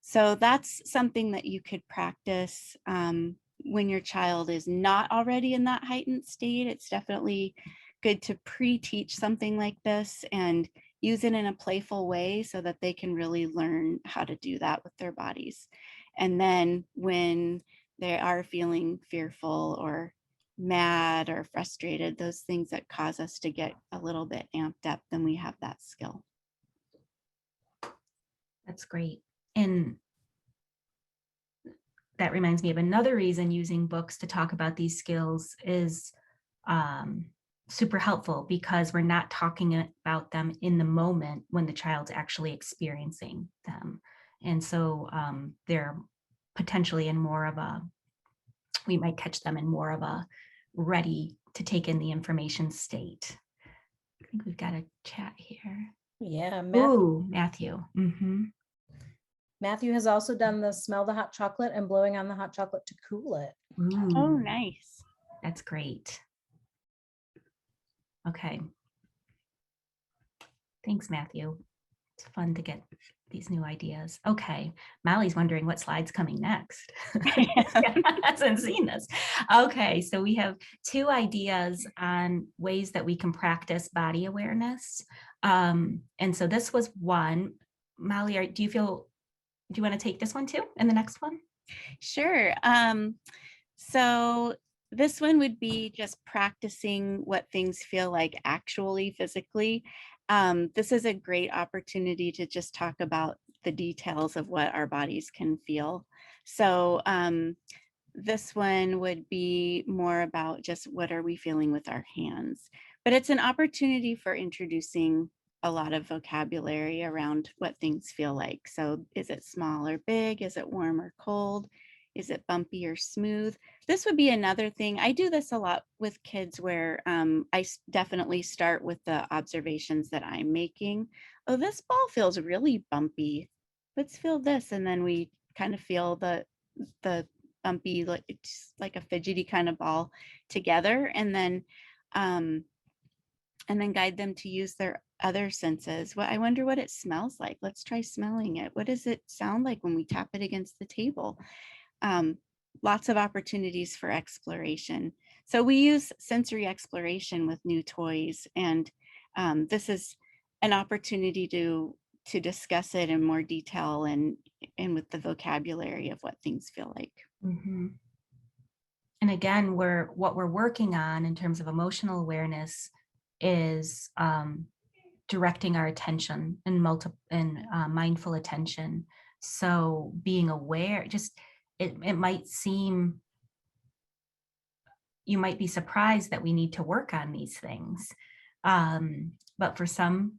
So that's something that you could practice when your child is not already in that heightened state. It's definitely good to pre-teach something like this and use it in a playful way so that they can really learn how to do that with their bodies. And then when they are feeling fearful or mad or frustrated, those things that cause us to get a little bit amped up, then we have that skill. That's great. And that reminds me of another reason using books to talk about these skills is super helpful, because we're not talking about them in the moment when the child's actually experiencing them. And so they're potentially in more of a, we might catch them in more of a ready to take in the information state. I think we've got a chat here. Yeah, Ooh, Matthew. Mm-hmm. Matthew has also done the smell the hot chocolate and blowing on the hot chocolate to cool it. Ooh, Oh, nice. that's great. Okay. Thanks, Matthew. It's fun to get these new ideas. Okay. Molly's wondering what slide's coming next. Hasn't seen this. Okay. So we have 2 ideas on ways that we can practice body awareness. And so this was one. Molly, do you want to take this one too? And the next one? Sure. So this one would be just practicing what things feel like actually physically. This is a great opportunity to just talk about the details of what our bodies can feel. So this one would be more about just what are we feeling with our hands. But it's an opportunity for introducing a lot of vocabulary around what things feel like. So is it small or big? Is it warm or cold? Is it bumpy or smooth? This would be another thing. I do this a lot with kids where I definitely start with the observations that I'm making. Oh, this ball feels really bumpy. Let's feel this. And then we kind of feel the bumpy, like it's like a fidgety kind of ball together. And then guide them to use their other senses. Well, I wonder what it smells like. Let's try smelling it. What does it sound like when we tap it against the table? Lots of opportunities for exploration. So we use sensory exploration with new toys, and this is an opportunity to discuss it in more detail and with the vocabulary of what things feel like. Mm-hmm. And again, what we're working on in terms of emotional awareness is directing our attention and mindful attention. So being aware, just it might seem, you might be surprised that we need to work on these things. But for some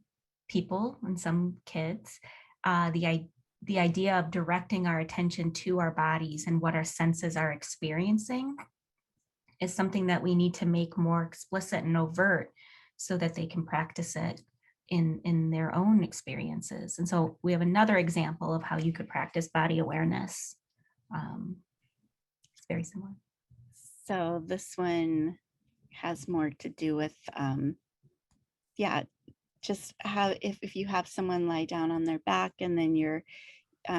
people and some kids, the idea of directing our attention to our bodies and what our senses are experiencing is something that we need to make more explicit and overt so that they can practice it in their own experiences. And so we have another example of how you could practice body awareness. It's very similar. So this one has more to do with, just how if you have someone lie down on their back and then you're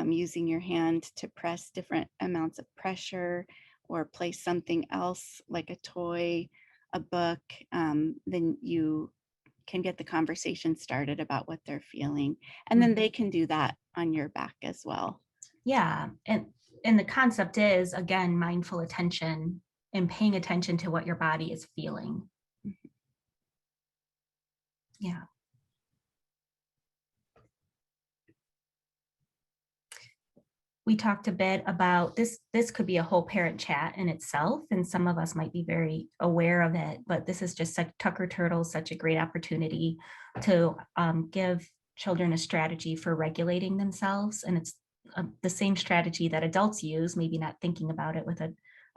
using your hand to press different amounts of pressure or place something else like a toy, a book, then you can get the conversation started about what they're feeling. And then they can do that on your back as well. Yeah. And the concept is, again, mindful attention and paying attention to what your body is feeling. Yeah. We talked a bit about this. This could be a whole parent chat in itself, and some of us might be very aware of it, but this is just such, Tucker Turtle, such a great opportunity to give children a strategy for regulating themselves. And it's the same strategy that adults use, maybe not thinking about it with a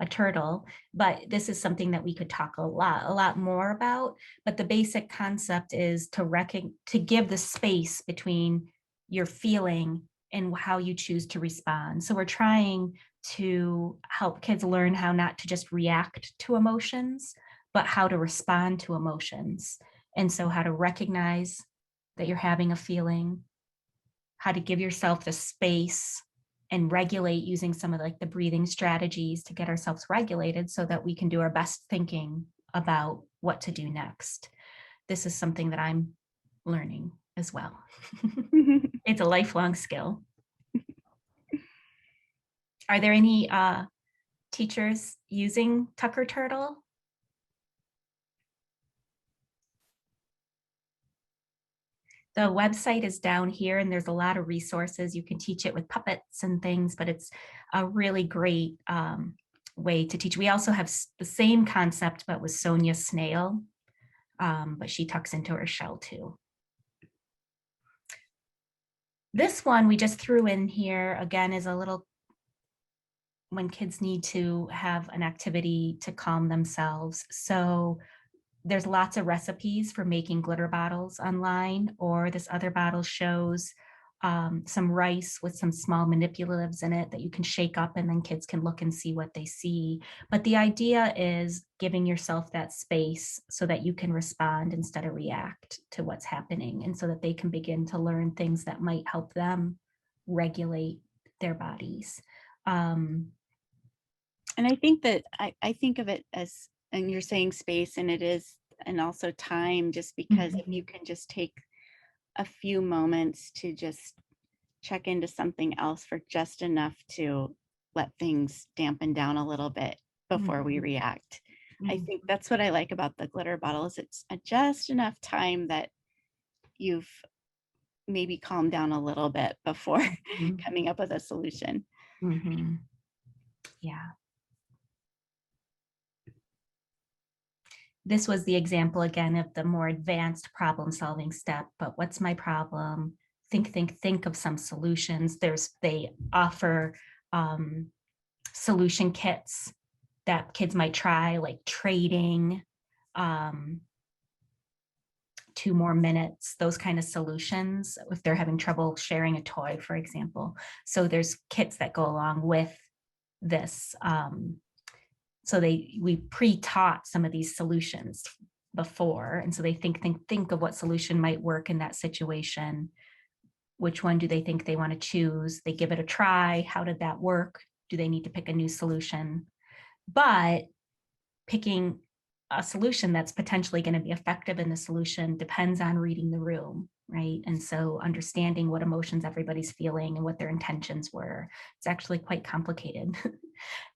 turtle, but this is something that we could talk a lot more about. But the basic concept is to give the space between your feeling and how you choose to respond. So we're trying to help kids learn how not to just react to emotions, but how to respond to emotions. And so how to recognize that you're having a feeling, how to give yourself the space and regulate using some of like the breathing strategies to get ourselves regulated so that we can do our best thinking about what to do next. This is something that I'm learning as well. It's a lifelong skill. Are there any teachers using Tucker Turtle? The website is down here and there's a lot of resources. You can teach it with puppets and things, but it's a really great way to teach. We also have the same concept, but with Sonia Snail, but she tucks into her shell too. This one we just threw in here again is a little when kids need to have an activity to calm themselves. So there's lots of recipes for making glitter bottles online, or this other bottle shows some rice with some small manipulatives in it that you can shake up and then kids can look and see what they see. But the idea is giving yourself that space so that you can respond instead of react to what's happening, and so that they can begin to learn things that might help them regulate their bodies. And I think that I think of it as, and you're saying space, and it is, and also time, just because if you can just take a few moments to just check into something else for just enough to let things dampen down a little bit before we react. I think that's what I like about the glitter bottles. It's just enough time that you've maybe calmed down a little bit before coming up with a solution. Yeah. This was the example again of the more advanced problem solving step, but what's my problem? Think of some solutions. They offer solution kits that kids might try, like trading, 2 more minutes, those kind of solutions, if they're having trouble sharing a toy, for example. So there's kits that go along with this. So we pre-taught some of these solutions before. And so they think of what solution might work in that situation. Which one do they think they want to choose? They give it a try. How did that work? Do they need to pick a new solution? But picking a solution that's potentially going to be effective in the solution depends on reading the room, right? And so understanding what emotions everybody's feeling and what their intentions were, it's actually quite complicated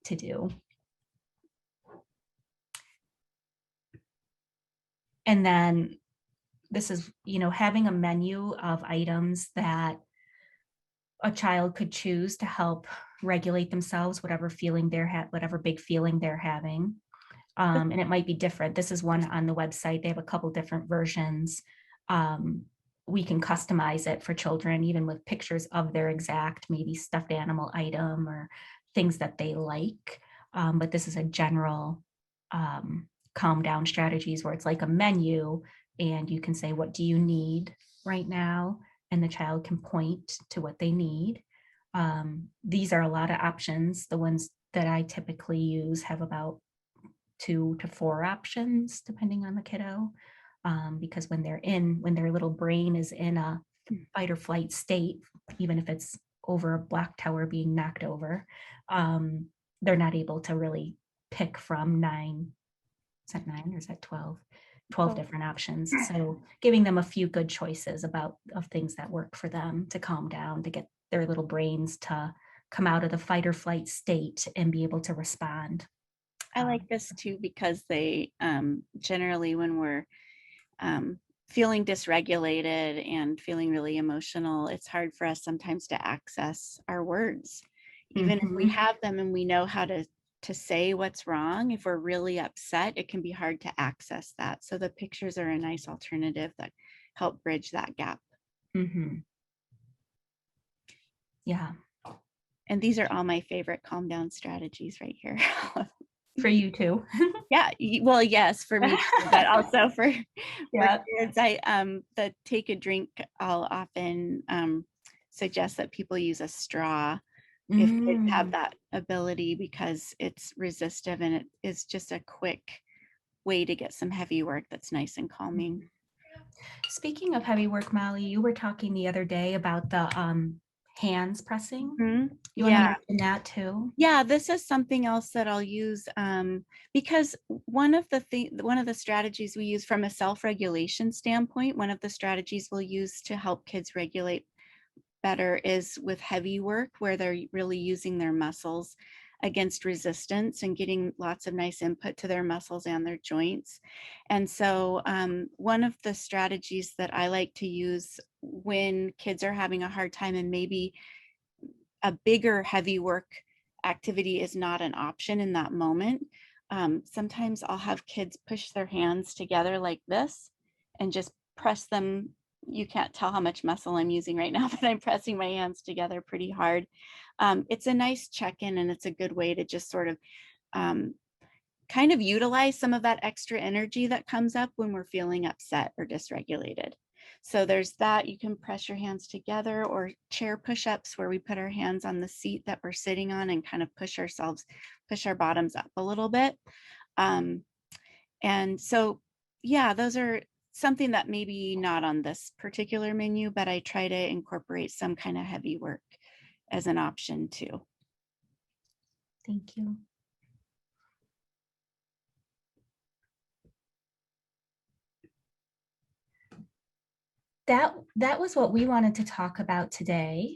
to do. And then this is, having a menu of items that a child could choose to help regulate themselves, whatever big feeling they're having. And it might be different. This is one on the website. They have a couple different versions. We can customize it for children, even with pictures of their exact, maybe stuffed animal item or things that they like. But this is a general calm down strategies where it's like a menu and you can say, what do you need right now? And the child can point to what they need. These are a lot of options. The ones that I typically use have about 2 to 4 options, depending on the kiddo. Because when their little brain is in a fight or flight state, even if it's over a block tower being knocked over, they're not able to really pick from 9. Is that 9 or is that 12? 12 different options. So giving them a few good choices of things that work for them to calm down, to get their little brains to come out of the fight or flight state and be able to respond. I like this too, because they generally, when we're feeling dysregulated and feeling really emotional, it's hard for us sometimes to access our words. Even if we have them and we know how to say what's wrong, if we're really upset, it can be hard to access that. So the pictures are a nice alternative that help bridge that gap. Yeah. And these are all my favorite calm down strategies right here. For you too. Yeah, well, yes, for me, but also for kids. The take a drink, I'll often suggest that people use a straw if kids have that ability, because it's resistive and it is just a quick way to get some heavy work that's nice and calming. Speaking of heavy work, Molly, you were talking the other day about the hands pressing. Mhm. You want to Yeah. mention that too? Yeah, this is something else that I'll use because one of the strategies we use from a self-regulation standpoint, one of the strategies we'll use to help kids regulate better is with heavy work, where they're really using their muscles against resistance and getting lots of nice input to their muscles and their joints. And so one of the strategies that I like to use when kids are having a hard time and maybe a bigger heavy work activity is not an option in that moment. Sometimes I'll have kids push their hands together like this and just press them. You can't tell how much muscle I'm using right now, but I'm pressing my hands together pretty hard. It's a nice check-in, and it's a good way to just sort of kind of utilize some of that extra energy that comes up when we're feeling upset or dysregulated. So there's that. You can press your hands together, or chair push-ups where we put our hands on the seat that we're sitting on and kind of push our bottoms up a little bit. And so, yeah, those are something that maybe not on this particular menu, but I try to incorporate some kind of heavy work as an option too. Thank you. That was what we wanted to talk about today.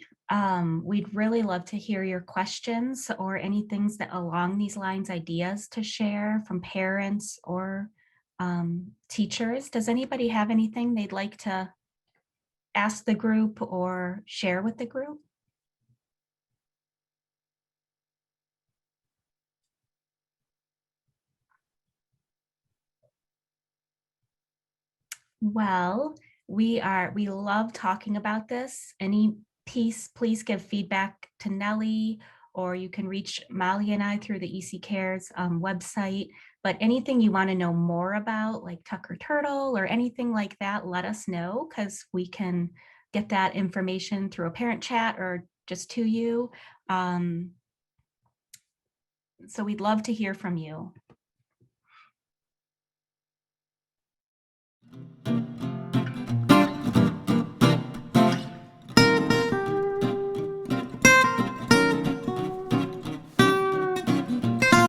We'd really love to hear your questions or any things that along these lines, ideas to share from parents or teachers. Does anybody have anything they'd like to ask the group or share with the group? Well, we love talking about this. Any piece, please give feedback to Nellie, or you can reach Molly and I through the EC Cares website. But anything you want to know more about, like Tucker Turtle or anything like that, let us know, because we can get that information through a parent chat or just to you. So we'd love to hear from you.